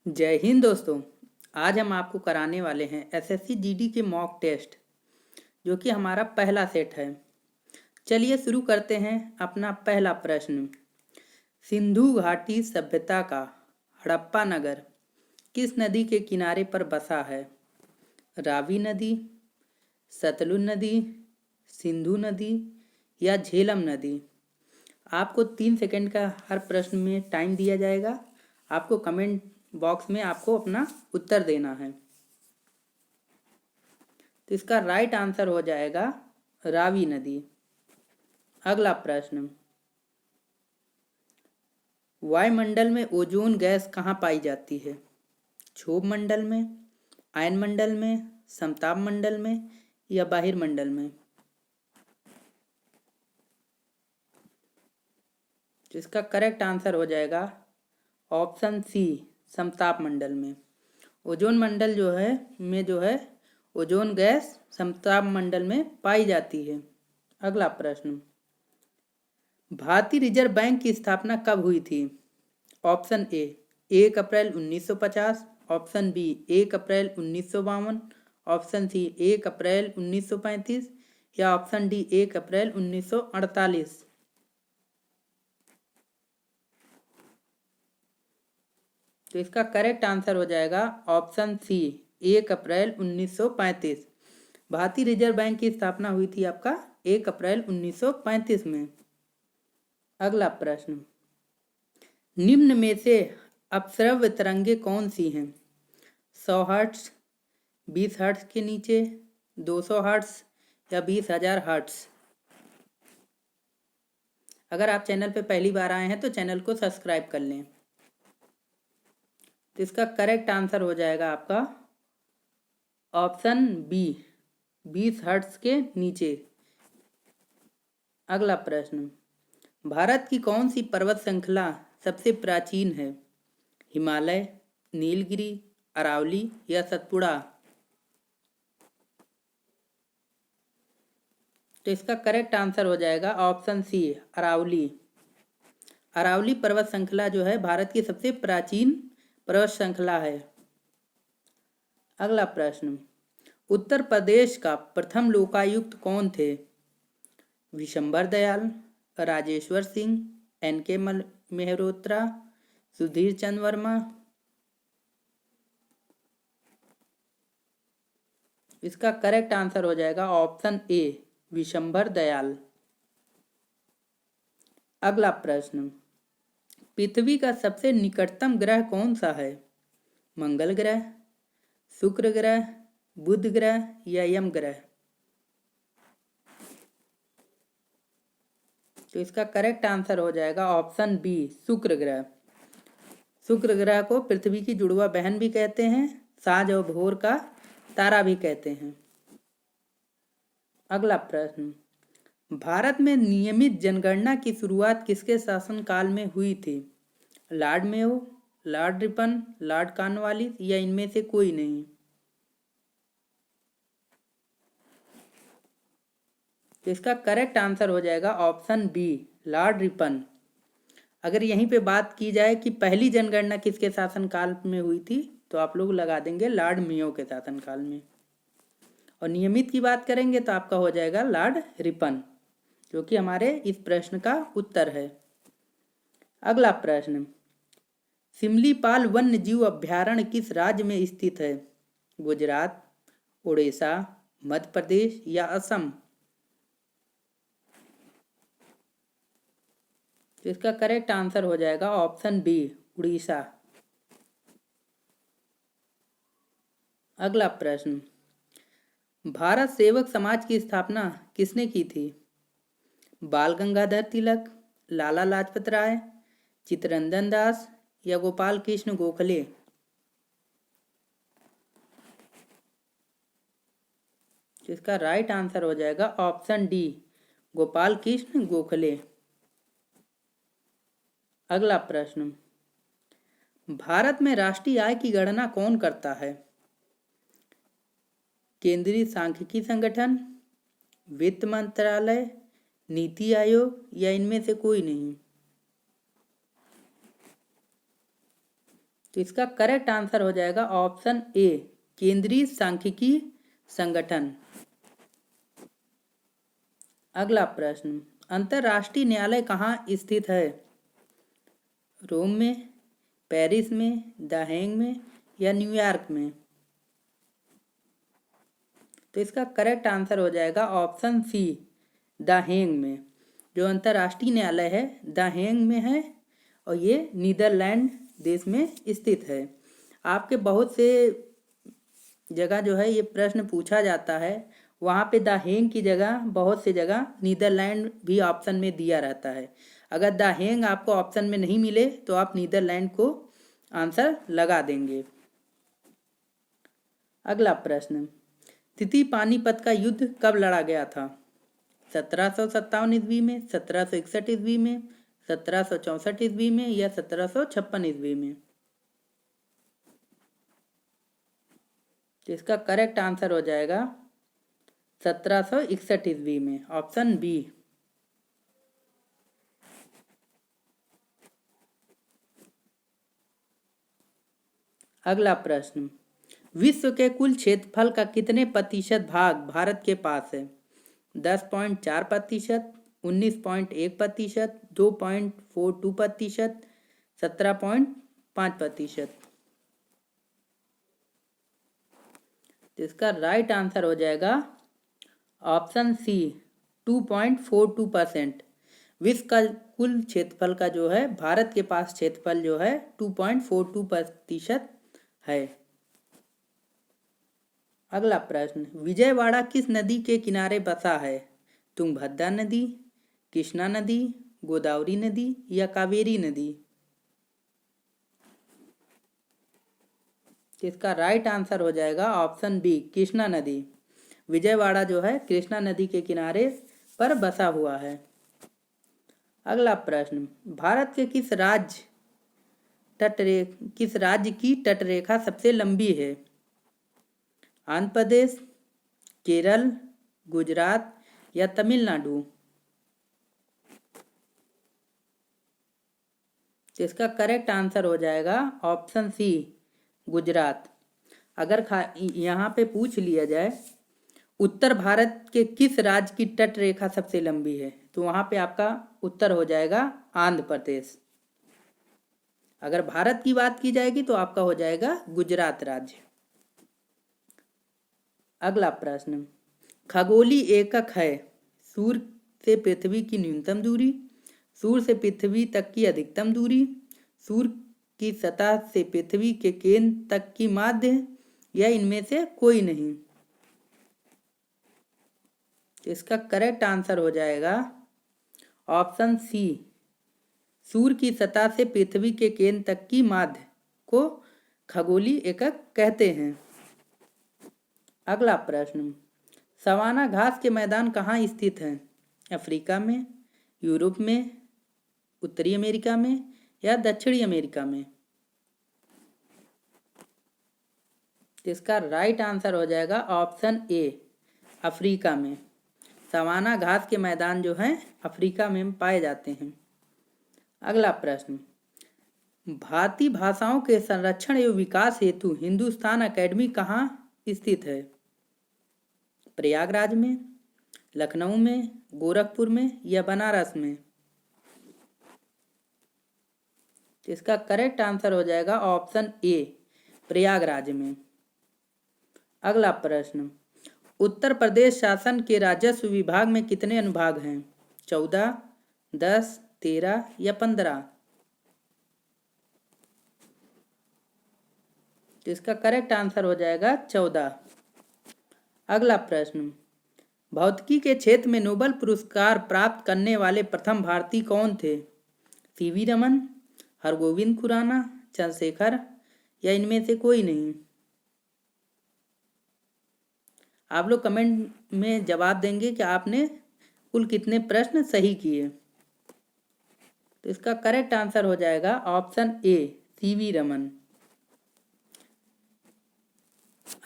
जय हिंद दोस्तों। आज हम आपको कराने वाले हैं एसएससी जीडी के मॉक टेस्ट, जो कि हमारा पहला सेट है। चलिए शुरू करते हैं अपना पहला प्रश्न। सिंधु घाटी सभ्यता का हड़प्पा नगर किस नदी के किनारे पर बसा है? रावी नदी, सतलुज नदी, सिंधु नदी या झेलम नदी? आपको 3 सेकंड का हर प्रश्न में टाइम दिया जाएगा। आपको कमेंट बॉक्स में आपको अपना उत्तर देना है। तो इसका राइट आंसर हो जाएगा रावी नदी। अगला प्रश्न, वायुमंडल में ओजोन गैस कहाँ पाई जाती है? क्षोभ मंडल में, आयन मंडल में, समताप मंडल में या बहिर्मंडल में? तो इसका करेक्ट आंसर हो जाएगा ऑप्शन सी, समताप मंडल में। ओजोन मंडल जो है ओजोन गैस समताप मंडल में पाई जाती है। अगला प्रश्न, भारतीय रिजर्व बैंक की स्थापना कब हुई थी? Option A 1 April 1950, option B 1 April 1952, option C 1 April 1935 या ऑप्शन डी 1 अप्रैल 1948? तो इसका करेक्ट आंसर हो जाएगा ऑप्शन सी 1 अप्रैल 1935। भारतीय रिजर्व बैंक की स्थापना हुई थी आपका 1 अप्रैल 1935 में। अगला प्रश्न, निम्न में से अपश्रव्य तरंगे कौन सी हैं? 100 हर्ट्ज, 20 हर्ट्ज के नीचे, 200 हर्ट्ज या 20,000 हर्ट्ज? अगर आप चैनल पे पहली बार आए हैं तो चैनल को सब्सक्राइब कर लें। तो इसका करेक्ट आंसर हो जाएगा आपका ऑप्शन बी 20 हर्ट्ज के नीचे। अगला प्रश्न, भारत की कौन सी पर्वत श्रृंखला सबसे प्राचीन है? हिमालय, नीलगिरी, अरावली या सतपुड़ा? तो इसका करेक्ट आंसर हो जाएगा ऑप्शन सी, अरावली। अरावली पर्वत श्रृंखला जो है भारत की सबसे प्राचीन पर्वत श्रृंखला है। अगला प्रश्न, उत्तर प्रदेश का प्रथम लोकायुक्त कौन थे? विशंबर दयाल, राजेश्वर सिंह, एन.के. मेहरोत्रा, सुधीर चंद्र वर्मा? इसका करेक्ट आंसर हो जाएगा ऑप्शन ए, विशंबर दयाल। अगला प्रश्न, पृथ्वी का सबसे निकटतम ग्रह कौन सा है? मंगल ग्रह, शुक्र ग्रह, बुध ग्रह या यम ग्रह? तो इसका करेक्ट आंसर हो जाएगा ऑप्शन बी, शुक्र ग्रह। शुक्र ग्रह को पृथ्वी की जुड़वा बहन भी कहते हैं, साँझ और भोर का तारा भी कहते हैं। अगला प्रश्न, भारत में नियमित जनगणना की शुरुआत किसके शासनकाल में हुई थी? Lord Mayo, Lord Ripon, Lord Cornwallis या इनमें से कोई नहीं? तो इसका करेक्ट आंसर हो जाएगा ऑप्शन बी, लॉर्ड रिपन। अगर यहीं पे बात की जाए कि पहली जनगणना किसके शासनकाल में हुई थी, तो आप लोग लगा देंगे लॉर्ड मेयो के शासनकाल में। और नियमित की बात करेंगे तो आपका हो जाएगा लॉर्ड रिपन, जो कि हमारे इस प्रश्न का उत्तर है। अगला प्रश्न, सिमलीपाल वन्य जीव अभ्यारण्य किस राज्य में स्थित है? गुजरात, उड़ीसा, मध्य प्रदेश या असम? तो इसका करेक्ट आंसर हो जाएगा ऑप्शन बी, उड़ीसा। अगला प्रश्न, भारत सेवक समाज की स्थापना किसने की थी? बाल गंगाधर तिलक, लाला लाजपत राय, चित्तरंजन दास या गोपाल कृष्ण गोखले? इसका राइट आंसर हो जाएगा ऑप्शन डी, गोपाल कृष्ण गोखले। अगला प्रश्न, भारत में राष्ट्रीय आय की गणना कौन करता है? केंद्रीय सांख्यिकी संगठन, वित्त मंत्रालय, नीति आयोग या इनमें से कोई नहीं? तो इसका करेक्ट आंसर हो जाएगा ऑप्शन ए, केंद्रीय सांख्यिकी संगठन। अगला प्रश्न, अंतर्राष्ट्रीय न्यायालय कहाँ स्थित है? रोम में, पेरिस में, द हेग में या न्यूयॉर्क में? तो इसका करेक्ट आंसर हो जाएगा ऑप्शन सी, द हेग में। जो अंतर्राष्ट्रीय न्यायालय है द हेग में है और ये नीदरलैंड देश में स्थित है। आपके बहुत से जगह जो है ये प्रश्न पूछा जाता है, वहाँ पे द हेग की जगह बहुत से जगह नीदरलैंड भी ऑप्शन में दिया रहता है। अगर द हेग आपको ऑप्शन में नहीं मिले तो आप नीदरलैंड को आंसर लगा देंगे। अगला प्रश्न, तृतीय पानीपत का युद्ध कब लड़ा गया था? 1757 ईस्वी में, 1761 ईस्वी में, 1764 ईस्वी में या 1756 ईस्वी में? तो इसका करेक्ट आंसर हो जाएगा 1761 ईस्वी में, ऑप्शन बी। अगला प्रश्न, विश्व के कुल क्षेत्रफल का कितने प्रतिशत भाग भारत के पास है? 10.4%, 19.1%, 2.42%, 17.5%? तो इसका राइट आंसर हो जाएगा ऑप्शन सी, 2.42%। विश्व का कुल क्षेत्रफल का जो है भारत के पास क्षेत्रफल जो है 2.42% है। अगला प्रश्न, विजयवाड़ा किस नदी के किनारे बसा है? तुंगभद्रा नदी, कृष्णा नदी, गोदावरी नदी या कावेरी नदी? इसका राइट आंसर हो जाएगा ऑप्शन बी, कृष्णा नदी। विजयवाड़ा जो है कृष्णा नदी के किनारे पर बसा हुआ है। अगला प्रश्न, भारत के किस राज्य की तटरेखा सबसे लंबी है? आंध्र प्रदेश, केरल, गुजरात या तमिलनाडु? इसका करेक्ट आंसर हो जाएगा ऑप्शन सी, गुजरात। अगर यहाँ पे पूछ लिया जाए उत्तर भारत के किस राज्य की तटरेखा सबसे लंबी है, तो वहाँ पे आपका उत्तर हो जाएगा आंध्र प्रदेश। अगर भारत की बात की जाएगी तो आपका हो जाएगा गुजरात राज्य। अगला प्रश्न, खगोलीय एकक है सूर्य से पृथ्वी की न्यूनतम दूरी, सूर्य से पृथ्वी तक की अधिकतम दूरी, सूर्य की सतह से पृथ्वी के केंद्र तक की माध्य या इनमें से कोई नहीं? इसका करेक्ट आंसर हो जाएगा ऑप्शन सी, सूर्य की सतह से पृथ्वी के केंद्र तक की माध्य को खगोलीय एकक कहते हैं। अगला प्रश्न, सवाना घास के मैदान कहाँ स्थित हैं? अफ्रीका में, यूरोप में, उत्तरी अमेरिका में या दक्षिणी अमेरिका में? इसका राइट आंसर हो जाएगा ऑप्शन ए, अफ्रीका में। सवाना घास के मैदान जो हैं अफ्रीका में पाए जाते हैं। अगला प्रश्न, भारतीय भाषाओं के संरक्षण एवं विकास हेतु हिंदुस्तान अकेडमी कहाँ स्थित है? प्रयागराज में, लखनऊ में, गोरखपुर में या बनारस में? इसका करेक्ट आंसर हो जाएगा ऑप्शन ए, प्रयागराज में। अगला प्रश्न, उत्तर प्रदेश शासन के राजस्व विभाग में कितने अनुभाग हैं? 14, 10, 13 या 15? तो इसका करेक्ट आंसर हो जाएगा 14। अगला प्रश्न, भौतिकी के क्षेत्र में नोबेल पुरस्कार प्राप्त करने वाले प्रथम भारतीय कौन थे? सीवी रमन, हरगोविंद खुराना, चंद्रशेखर या इनमें से कोई नहीं? आप लोग कमेंट में जवाब देंगे कि आपने कुल कितने प्रश्न सही किए। तो इसका करेक्ट आंसर हो जाएगा ऑप्शन ए, सीवी रमन।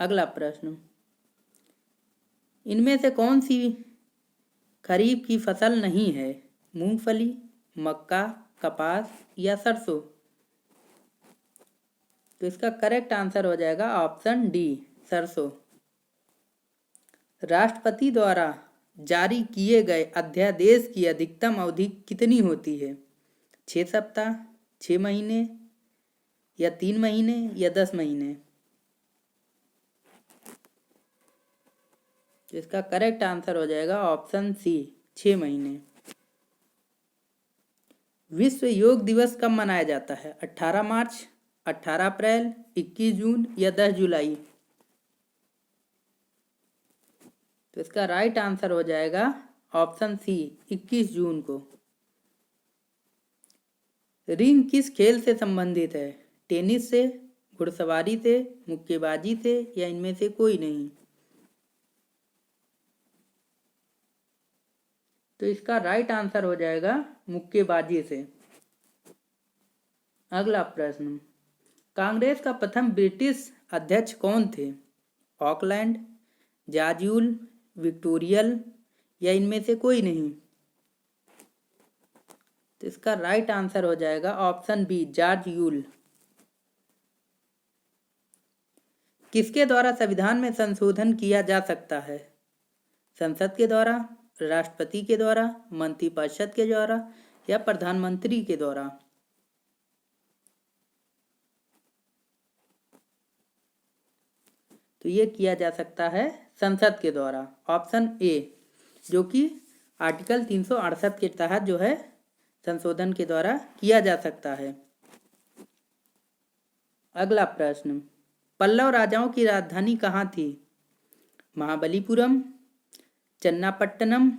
अगला प्रश्न, इनमें से कौन सी खरीफ की फसल नहीं है? मूंगफली, मक्का, कपास या सरसों? तो इसका करेक्ट आंसर हो जाएगा ऑप्शन डी, सरसों। राष्ट्रपति द्वारा जारी किए गए अध्यादेश की अधिकतम अवधि कितनी होती है? 6 सप्ताह, 6 महीने या 3 महीने या 10 महीने? तो इसका करेक्ट आंसर हो जाएगा ऑप्शन सी, 6 महीने। विश्व योग दिवस कब मनाया जाता है? 18 मार्च, 18 अप्रैल, 21 जून या 10 जुलाई? तो इसका राइट आंसर हो जाएगा ऑप्शन सी, 21 जून को। रिंग किस खेल से संबंधित है? टेनिस से, घुड़सवारी से, मुक्केबाजी से या इनमें से कोई नहीं? तो इसका राइट आंसर हो जाएगा मुक्केबाजी से। अगला प्रश्न, कांग्रेस का प्रथम ब्रिटिश अध्यक्ष कौन थे? ऑकलैंड, जॉर्ज, विक्टोरियल या इनमें से कोई नहीं? तो इसका राइट आंसर हो जाएगा ऑप्शन बी, जॉर्ज यूल। किसके द्वारा संविधान में संशोधन किया जा सकता है? संसद के द्वारा, राष्ट्रपति के द्वारा, मंत्रिपरिषद के द्वारा या प्रधानमंत्री के द्वारा? तो ये किया जा सकता है संसद के द्वारा, ऑप्शन ए, जो कि आर्टिकल 368 के तहत जो है संशोधन के द्वारा किया जा सकता है। अगला प्रश्न, पल्लव राजाओं की राजधानी कहाँ थी? महाबलीपुरम, चन्नापट्टनम,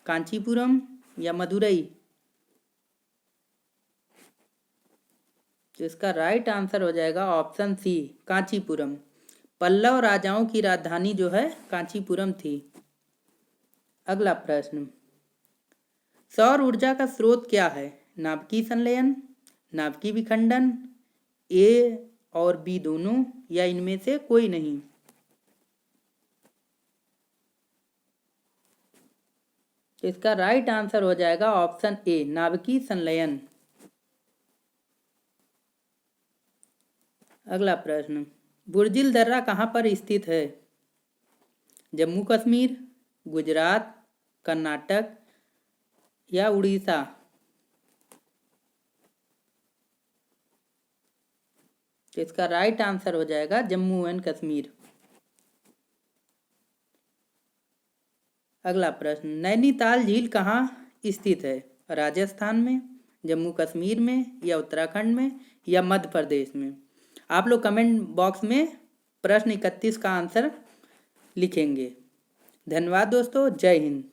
कांचीपुरम या मदुरई? तो इसका राइट आंसर हो जाएगा ऑप्शन सी, कांचीपुरम। पल्लव राजाओं की राजधानी जो है कांचीपुरम थी। अगला प्रश्न, सौर ऊर्जा का स्रोत क्या है? नाभिकीय संलयन, नाभिकीय विखंडन, ए और बी दोनों या इनमें से कोई नहीं? तो इसका राइट आंसर हो जाएगा ऑप्शन ए, नाभिकीय संलयन। अगला प्रश्न, बुर्जिल दर्रा कहाँ पर स्थित है? जम्मू कश्मीर, गुजरात, कर्नाटक या उड़ीसा? तो इसका राइट आंसर हो जाएगा जम्मू एंड कश्मीर। अगला प्रश्न, नैनीताल झील कहाँ स्थित है? राजस्थान में, जम्मू कश्मीर में या उत्तराखंड में या मध्य प्रदेश में? आप लोग कमेंट बॉक्स में प्रश्न 31 का आंसर लिखेंगे। धन्यवाद दोस्तों, जय हिंद।